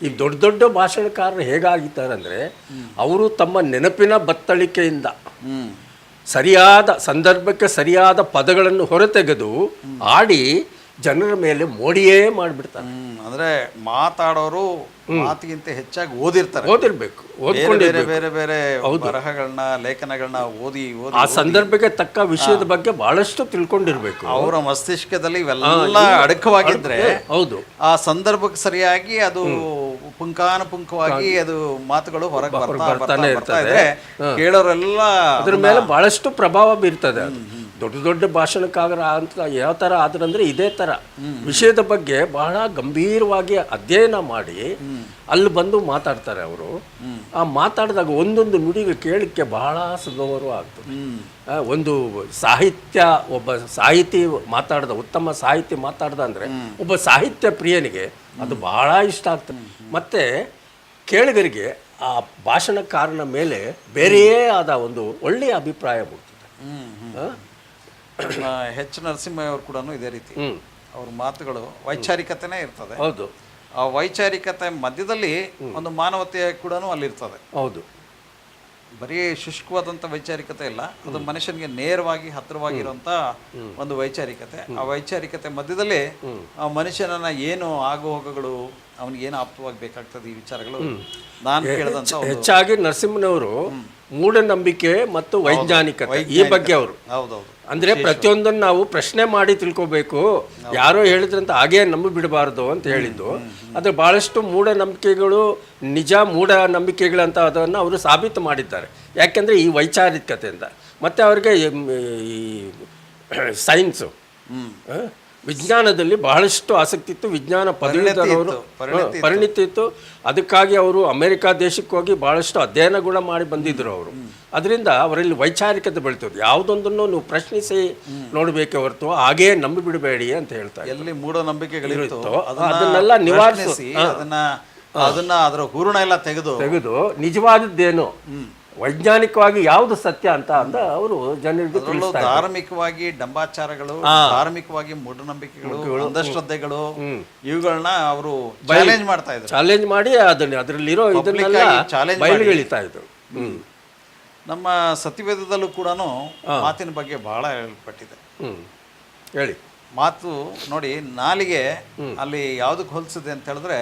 D: ಈ ದೊಡ್ಡ ದೊಡ್ಡ ಭಾಷಣಕಾರರು ಹೇಗಾಗಿದ್ದಾರೆ ಅಂದರೆ ಅವರು ತಮ್ಮ ನೆನಪಿನ ಬತ್ತಳಿಕೆಯಿಂದ ಸರಿಯಾದ ಸಂದರ್ಭಕ್ಕೆ ಸರಿಯಾದ ಪದಗಳನ್ನು ಹೊರತೆಗೆದು ಆಡಿ ಜನರ ಮೇಲೆ ಮೋಡಿಯೇ ಮಾಡಿಬಿಡ್ತಾರೆ.
C: ಅಂದ್ರೆ ಮಾತಾಡೋರು ಮಾತಿಗಿಂತ ಹೆಚ್ಚಾಗಿ
D: ಓದಿರ್ಬೇಕು,
C: ಬೇರೆ ಬೇರೆ ಬೇರೆ ಬರಹಗಳನ್ನ, ಲೇಖನಗಳನ್ನ ಓದಿ
D: ಆ ಸಂದರ್ಭಕ್ಕೆ ತಕ್ಕ ವಿಷಯದ ಬಗ್ಗೆ ಬಹಳಷ್ಟು ತಿಳ್ಕೊಂಡಿರ್ಬೇಕು.
C: ಅವರ ಮಸ್ತಿಷ್ಕದಲ್ಲಿ ಇವೆಲ್ಲ ಅಡಕವಾಗಿದ್ರೆ
D: ಹೌದು,
C: ಆ ಸಂದರ್ಭಕ್ಕೆ ಸರಿಯಾಗಿ ಅದು ಪುಂಖಾನುಪುಂಖವಾಗಿ ಅದು ಮಾತುಗಳು ಹೊರಗೆ ಬರ್ತಾನೆ ಇರ್ತದೆ. ಕೇಳೋರೆಲ್ಲ
D: ಅದ್ರ ಮೇಲೆ ಬಹಳಷ್ಟು ಪ್ರಭಾವ ಬೀರ್ತದೆ. ದೊಡ್ಡ ದೊಡ್ಡ ಭಾಷಣಕ್ಕಾಗರ ಅಂತ ಯಾವ ಥರ ಆದ್ರಂದ್ರೆ ಇದೇ ಥರ ವಿಷಯದ ಬಗ್ಗೆ ಬಹಳ ಗಂಭೀರವಾಗಿ ಅಧ್ಯಯನ ಮಾಡಿ ಅಲ್ಲಿ ಬಂದು ಮಾತಾಡ್ತಾರೆ ಅವರು. ಆ ಮಾತಾಡಿದಾಗ ಒಂದೊಂದು ನುಡಿಗೆ ಕೇಳಲಿಕ್ಕೆ ಬಹಳ ಸುಗಮರು ಆಗ್ತದೆ. ಒಂದು ಸಾಹಿತ್ಯ, ಒಬ್ಬ ಸಾಹಿತಿ ಮಾತಾಡ್ದ, ಉತ್ತಮ ಸಾಹಿತಿ ಮಾತಾಡ್ದ ಅಂದರೆ ಒಬ್ಬ ಸಾಹಿತ್ಯ ಪ್ರಿಯನಿಗೆ ಅದು ಬಹಳ ಇಷ್ಟ ಆಗ್ತದೆ. ಮತ್ತು ಕೇಳಿಗರಿಗೆ ಆ ಭಾಷಣಕಾರನ ಮೇಲೆ ಬೇರೆಯೇ ಆದ ಒಂದು ಒಳ್ಳೆಯ ಅಭಿಪ್ರಾಯ ಮೂಡ್ತದೆ.
C: ಎಚ್ ನರಸಿಂಹ ಅವರು ಕೂಡ ಇದೇ ರೀತಿ ಅವ್ರ ಮಾತುಗಳು ವೈಚಾರಿಕತೆನೇ ಇರ್ತದೆ.
D: ಹೌದು,
C: ಆ ವೈಚಾರಿಕತೆ ಮಧ್ಯದಲ್ಲಿ ಒಂದು ಮಾನವತೆ ಕೂಡ ಅಲ್ಲಿರ್ತದೆ.
D: ಹೌದು,
C: ಬರೀ ಶುಷ್ಕವಾದಂಥ ವೈಚಾರಿಕತೆ ಇಲ್ಲ, ಅದು ಮನುಷ್ಯನಿಗೆ ನೇರವಾಗಿ ಹತ್ತಿರವಾಗಿರುವಂಥ ಒಂದು ವೈಚಾರಿಕತೆ. ಆ ವೈಚಾರಿಕತೆ ಮಧ್ಯದಲ್ಲಿ ಆ ಮನುಷ್ಯನ ಏನು ಆಗು ಹೋಗುಗಳು, ಅವನಿಗೆ ಏನು ಆಪ್ತವಾಗಿ ಬೇಕಾಗ್ತದೆ, ಈ ವಿಚಾರಗಳು ನಾನು ಕೇಳಿದಂಥ
D: ಹೆಚ್ಚಾಗಿ ನರಸಿಂಹನವರು ಮೂಢನಂಬಿಕೆ ಮತ್ತು ವೈಜ್ಞಾನಿಕತೆ ಈ ಬಗ್ಗೆ ಅವರು ಅಂದ್ರೆ ಪ್ರತಿಯೊಂದನ್ನು ನಾವು ಪ್ರಶ್ನೆ ಮಾಡಿ ತಿಳ್ಕೋಬೇಕು. ಯಾರೋ ಹೇಳಿದ್ರಂತ ಹಾಗೇ ನಂಬಿಬಿಡಬಾರ್ದು ಅಂತ ಹೇಳಿದ್ದು. ಆದರೆ ಭಾಳಷ್ಟು ಮೂಢನಂಬಿಕೆಗಳು ನಿಜ ಮೂಢನಂಬಿಕೆಗಳಂತ ಅದನ್ನು ಅವರು ಸಾಬೀತು ಮಾಡಿದ್ದಾರೆ. ಯಾಕೆಂದರೆ ಈ ವೈಚಾರಿಕತೆಯಿಂದ. ಮತ್ತು ಅವ್ರಿಗೆ ಈ ಸೈನ್ಸು, ವಿಜ್ಞಾನದಲ್ಲಿ ಬಹಳಷ್ಟು ಆಸಕ್ತಿ ಇತ್ತು. ವಿಜ್ಞಾನ ಪದವೀಧರವರು, ಪರಿಣಿತಿ ಇತ್ತು. ಅದಕ್ಕಾಗಿ ಅವರು ಅಮೆರಿಕ ದೇಶಕ್ಕೆ ಹೋಗಿ ಭಾಳಷ್ಟು ಅಧ್ಯಯನ ಕೂಡ ಮಾಡಿ ಬಂದಿದ್ದರು ಅವರು. ಅದರಿಂದ ಅವರಲ್ಲಿ ವೈಚಾರಿಕತೆ ಬೆಳಿತದೆ. ಯಾವುದೊಂದನ್ನು ನೀವು ಪ್ರಶ್ನಿಸಿ ನೋಡಬೇಕೆ ಹೊರತು ಹಾಗೇ ನಂಬಿ ಬಿಡಬೇಡಿ ಅಂತ ಹೇಳ್ತಾರೆ.
C: ಎಲ್ಲಿ ಮೂಢನಂಬಿಕೆಗಳಿರುತ್ತೋ
D: ಅದನ್ನೆಲ್ಲ ನಿವಾರಿಸಿ
C: ಅದನ್ನ ಅದರ ಹೂರಣ ಎಲ್ಲ ತೆಗೆದು
D: ನಿಜವಾದದ್ದೇನು, ವೈಜ್ಞಾನಿಕವಾಗಿ ಯಾವುದು ಸತ್ಯ ಅಂತ ಅವರು ಜನರಿಗೆ ತಿಳಿಸ್ತಾರೆ.
C: ಧಾರ್ಮಿಕವಾಗಿ ಡಂಬಾಚಾರಗಳು, ಧಾರ್ಮಿಕವಾಗಿ ಮೂಢನಂಬಿಕೆಗಳು, ಅಂಧಶ್ರದ್ಧೆಗಳು ಇವುಗಳನ್ನ ಅವರು ಚಾಲೆಂಜ್ ಮಾಡ್ತಾ ಇದ್ರು.
D: ಚಾಲೆಂಜ್ ಮಾಡಿ ಅದರಲ್ಲಿರೋ ಇದನ್ನೆಲ್ಲ ಬಯಲುಗೆಳಿತಾ ಇದ್ರು.
C: ನಮ್ಮ ಸತ್ಯವೇದದಲ್ಲೂ ಕೂಡ ಮಾತಿನ ಬಗ್ಗೆ ಬಹಳ ಹೇಳ್ಪಟ್ಟಿದೆ.
D: ಹೇಳಿ.
C: ಮಾತು ನೋಡಿ, ನಾಲಿಗೆ ಅಲ್ಲಿ ಯಾವುದಕ್ಕೆ ಹೋಲಿಸಿದೆ ಅಂತ ಹೇಳಿದ್ರೆ,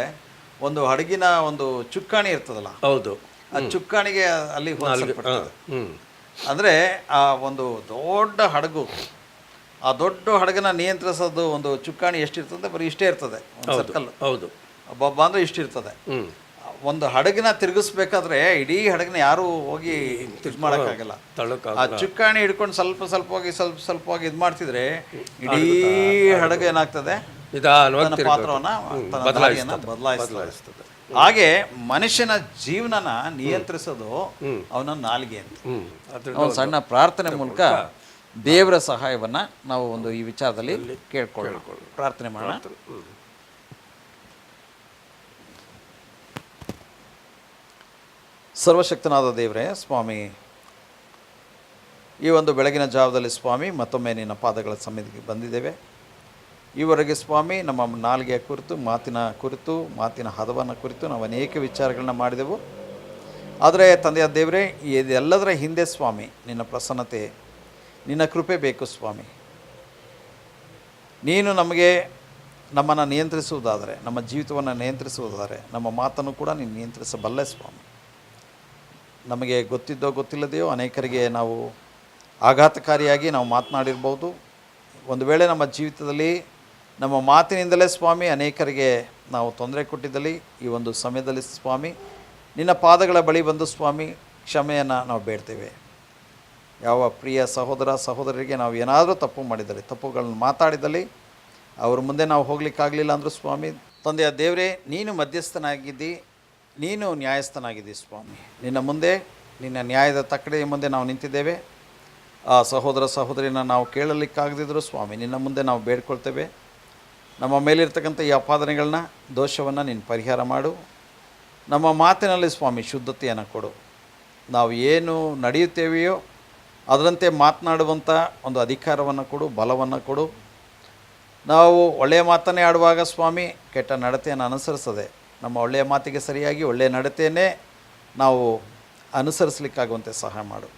C: ಒಂದು ಹಡಗಿನ ಒಂದು ಚುಕ್ಕಾಣಿ ಇರ್ತದಲ್ಲ,
D: ಹೌದು,
C: ಆ ಚುಕ್ಕಾಣಿಗೆ ಅಲ್ಲಿ ಹೋಲಿಸಲ್ಪಡ್ತದೆ. ಅಂದ್ರೆ ಆ ಒಂದು ದೊಡ್ಡ ಹಡಗು, ಆ ದೊಡ್ಡ ಹಡಗನ್ನ ನಿಯಂತ್ರಿಸೋದು ಒಂದು ಚುಕ್ಕಾಣಿ ಎಷ್ಟಿರ್ತದೆ, ಬರೀ ಇಷ್ಟೇ ಇರ್ತದೆ, ಒಂದು ಸರ್ಕಲ್.
D: ಹೌದು,
C: ಒಬ್ಬ ಅಂದ್ರೆ ಇಷ್ಟಿರ್ತದೆ. ಒಂದು ಹಡಗಿನ ತಿರುಗಿಸ್ಬೇಕಾದ್ರೆ ಇಡೀ ಹಡಗಿನ ಯಾರು ಹೋಗಿ ಇದು ಮಾಡೋಕ್ಕಾಗಲ್ಲ. ಆ ಚುಕ್ಕಾಣಿ ಹಿಡ್ಕೊಂಡು ಸ್ವಲ್ಪ ಹೋಗಿ ಸ್ವಲ್ಪ ಹೋಗಿ ಇದು ಮಾಡ್ತಿದ್ರೆ ಇಡೀ ಹಡಗು ಏನಾಗ್ತದೆ, ತನ್ನ ಪಾತ್ರವನ್ನು ತನ್ನ ದಾರಿಯನ್ನು ಬದಲಾಯಿಸ್ತದೆ. ಹಾಗೆ ಮನುಷ್ಯನ ಜೀವನನ ನಿಯಂತ್ರಿಸೋದು ಅವನ ನಾಲಿಗೆ ಅಂತ. ಒಂದು ಸಣ್ಣ ಪ್ರಾರ್ಥನೆ ಮೂಲಕ ದೇವರ ಸಹಾಯವನ್ನ ನಾವು ಒಂದು ಈ ವಿಚಾರದಲ್ಲಿ ಕೇಳ್ಕೊಳ್ಳೋಣ. ಪ್ರಾರ್ಥನೆ ಮಾಡೋಣ. ಸರ್ವಶಕ್ತನಾದ ದೇವರೇ ಸ್ವಾಮಿ, ಈ ಒಂದು ಬೆಳಗಿನ ಜಾವದಲ್ಲಿ ಸ್ವಾಮಿ ಮತ್ತೊಮ್ಮೆ ನಿನ್ನ ಪಾದಗಳ ಸನ್ನಿಧಿಗೆ ಬಂದಿದ್ದೇವೆ. ಈವರೆಗೆ ಸ್ವಾಮಿ ನಮ್ಮ ನಾಲಿಗೆಯ ಕುರಿತು, ಮಾತಿನ ಹದವನ್ನು ಕುರಿತು ನಾವು ಅನೇಕ ವಿಚಾರಗಳನ್ನ ಮಾಡಿದೆವು. ಆದರೆ ತಂದೆಯ ದೇವರೇ, ಇದೆಲ್ಲದರ ಹಿಂದೆ ಸ್ವಾಮಿ ನಿನ್ನ ಪ್ರಸನ್ನತೆ, ನಿನ್ನ ಕೃಪೆ ಬೇಕು ಸ್ವಾಮಿ. ನೀನು ನಮ್ಮನ್ನು ನಿಯಂತ್ರಿಸುವುದಾದರೆ, ನಮ್ಮ ಜೀವಿತವನ್ನು ನಿಯಂತ್ರಿಸುವುದಾದರೆ ನಮ್ಮ ಮಾತನ್ನು ಕೂಡ ನೀನು ನಿಯಂತ್ರಿಸಬಲ್ಲೆ ಸ್ವಾಮಿ. ನಮಗೆ ಗೊತ್ತಿದ್ದೋ ಗೊತ್ತಿಲ್ಲದೆಯೋ ಅನೇಕರಿಗೆ ನಾವು ಆಘಾತಕಾರಿಯಾಗಿ ನಾವು ಮಾತನಾಡಿರ್ಬೋದು. ಒಂದು ವೇಳೆ ನಮ್ಮ ಜೀವಿತದಲ್ಲಿ ನಮ್ಮ ಮಾತಿನಿಂದಲೇ ಸ್ವಾಮಿ ಅನೇಕರಿಗೆ ನಾವು ತೊಂದರೆ ಕೊಟ್ಟಿದ್ದಲ್ಲಿ ಈ ಒಂದು ಸಮಯದಲ್ಲಿ ಸ್ವಾಮಿ ನಿನ್ನ ಪಾದಗಳ ಬಳಿ ಬಂದು ಸ್ವಾಮಿ ಕ್ಷಮೆಯನ್ನು ನಾವು ಬೇಡ್ತೇವೆ. ಯಾವ ಪ್ರಿಯ ಸಹೋದರ ಸಹೋದರರಿಗೆ ನಾವು ಏನಾದರೂ ತಪ್ಪು ಮಾಡಿದಲ್ಲಿ, ತಪ್ಪುಗಳನ್ನು ಮಾತಾಡಿದಲ್ಲಿ ಅವ್ರ ಮುಂದೆ ನಾವು ಹೋಗ್ಲಿಕ್ಕಾಗಲಿಲ್ಲ ಅಂದರೂ ಸ್ವಾಮಿ ತಂದೆಯ ದೇವರೇ, ನೀನು ಮಧ್ಯಸ್ಥನಾಗಿದ್ದಿ, ನೀನು ನ್ಯಾಯಸ್ಥನಾಗಿದ್ದಿ ಸ್ವಾಮಿ. ನಿನ್ನ ಮುಂದೆ, ನಿನ್ನ ನ್ಯಾಯದ ತಕ್ಕಡಿಯ ಮುಂದೆ ನಾವು ನಿಂತಿದ್ದೇವೆ. ಆ ಸಹೋದರ ಸಹೋದರಿನ ನಾವು ಕೇಳಲಿಕ್ಕಾಗದಿದ್ದರೂ ಸ್ವಾಮಿ ನಿನ್ನ ಮುಂದೆ ನಾವು ಬೇಡ್ಕೊಳ್ತೇವೆ. ನಮ್ಮ ಮೇಲಿರ್ತಕ್ಕಂಥ ಈ ಅಪಾದನೆಗಳನ್ನ, ದೋಷವನ್ನು ನೀನು ಪರಿಹಾರ ಮಾಡು. ನಮ್ಮ ಮಾತಿನಲ್ಲಿ ಸ್ವಾಮಿ ಶುದ್ಧತೆಯನ್ನು ಕೊಡು. ನಾವು ಏನು ನಡೆಯುತ್ತೇವೆಯೋ ಅದರಂತೆ ಮಾತನಾಡುವಂಥ ಒಂದು ಅಧಿಕಾರವನ್ನು ಕೊಡು, ಬಲವನ್ನು ಕೊಡು. ನಾವು ಒಳ್ಳೆಯ ಮಾತನ್ನೇ ಆಡುವಾಗ ಸ್ವಾಮಿ ಕೆಟ್ಟ ನಡತೆಯನ್ನು ಅನುಸರಿಸದೆ ನಮ್ಮ ಒಳ್ಳೆಯ ಮಾತಿಗೆ ಸರಿಯಾಗಿ ಒಳ್ಳೆಯ ನಡತೆಯನ್ನೇ ನಾವು ಅನುಸರಿಸಲಿಕ್ಕಾಗುವಂತೆ ಸಹಾಯ ಮಾಡು.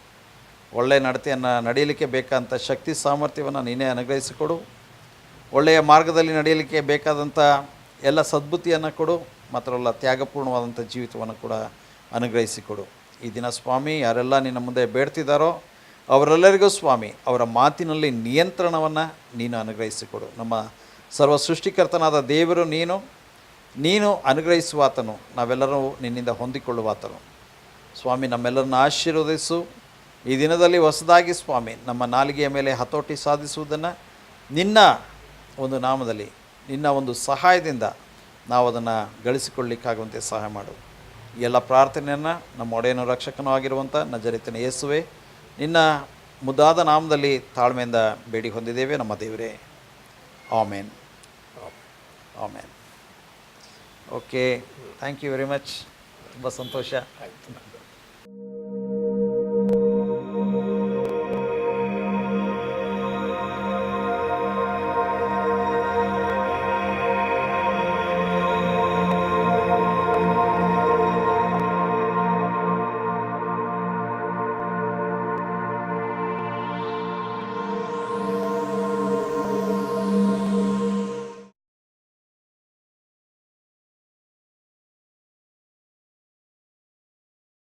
C: ಒಳ್ಳೆಯ ನಡತೆಯನ್ನು ನಡೆಯಲಿಕ್ಕೆ ಬೇಕಾದಂಥ ಶಕ್ತಿ ಸಾಮರ್ಥ್ಯವನ್ನು ನೀನೇ ಅನುಗ್ರಹಿಸಿಕೊಡು. ಒಳ್ಳೆಯ ಮಾರ್ಗದಲ್ಲಿ ನಡೆಯಲಿಕ್ಕೆ ಬೇಕಾದಂಥ ಎಲ್ಲ ಸದ್ಬುದ್ಧಿಯನ್ನು ಕೊಡು. ಮಾತ್ರವಲ್ಲ ತ್ಯಾಗಪೂರ್ಣವಾದಂಥ ಜೀವಿತವನ್ನು ಕೂಡ ಅನುಗ್ರಹಿಸಿಕೊಡು. ಈ ದಿನ ಸ್ವಾಮಿ ಯಾರೆಲ್ಲ ನಿನ್ನ ಮುಂದೆ ಬೇಡ್ತಿದ್ದಾರೋ ಅವರೆಲ್ಲರಿಗೂ ಸ್ವಾಮಿ ಅವರ ಮಾತಿನಲ್ಲಿ ನಿಯಂತ್ರಣವನ್ನು ನೀನು ಅನುಗ್ರಹಿಸಿಕೊಡು. ನಮ್ಮ ಸರ್ವ ಸೃಷ್ಟಿಕರ್ತನಾದ ದೇವರು ನೀನು ಅನುಗ್ರಹಿಸುವಾತನು, ನಾವೆಲ್ಲರೂ ನಿನ್ನಿಂದ ಹೊಂದಿಕೊಳ್ಳುವಾತನು ಸ್ವಾಮಿ. ನಮ್ಮೆಲ್ಲರನ್ನ ಆಶೀರ್ವದಿಸು. ಈ ದಿನದಲ್ಲಿ ಹೊಸದಾಗಿ ಸ್ವಾಮಿ ನಮ್ಮ ನಾಲಿಗೆಯ ಮೇಲೆ ಹತೋಟಿ ಸಾಧಿಸುವುದನ್ನು ನಿನ್ನ ಒಂದು ನಾಮದಲ್ಲಿ, ನಿನ್ನ ಒಂದು ಸಹಾಯದಿಂದ ನಾವು ಅದನ್ನು ಗಳಿಸಿಕೊಳ್ಳಿಕ್ಕಾಗುವಂತೆ ಸಹಾಯ ಮಾಡು. ಈ ಎಲ್ಲ ಪ್ರಾರ್ಥನೆಯನ್ನು ನಮ್ಮ ಒಡೆಯನು ರಕ್ಷಕನೂ ಆಗಿರುವಂಥ ನಜರೇತಿನ ಯೇಸುವೆ ನಿನ್ನ ಮುದ್ದಾದ ನಾಮದಲ್ಲಿ ತಾಳ್ಮೆಯಿಂದ ಬೇಡಿ ಹೊಂದಿದ್ದೇವೆ ನಮ್ಮ ದೇವರೇ. Amen, amen. Okay, thank you very much. ತುಂಬ ಸಂತೋಷ.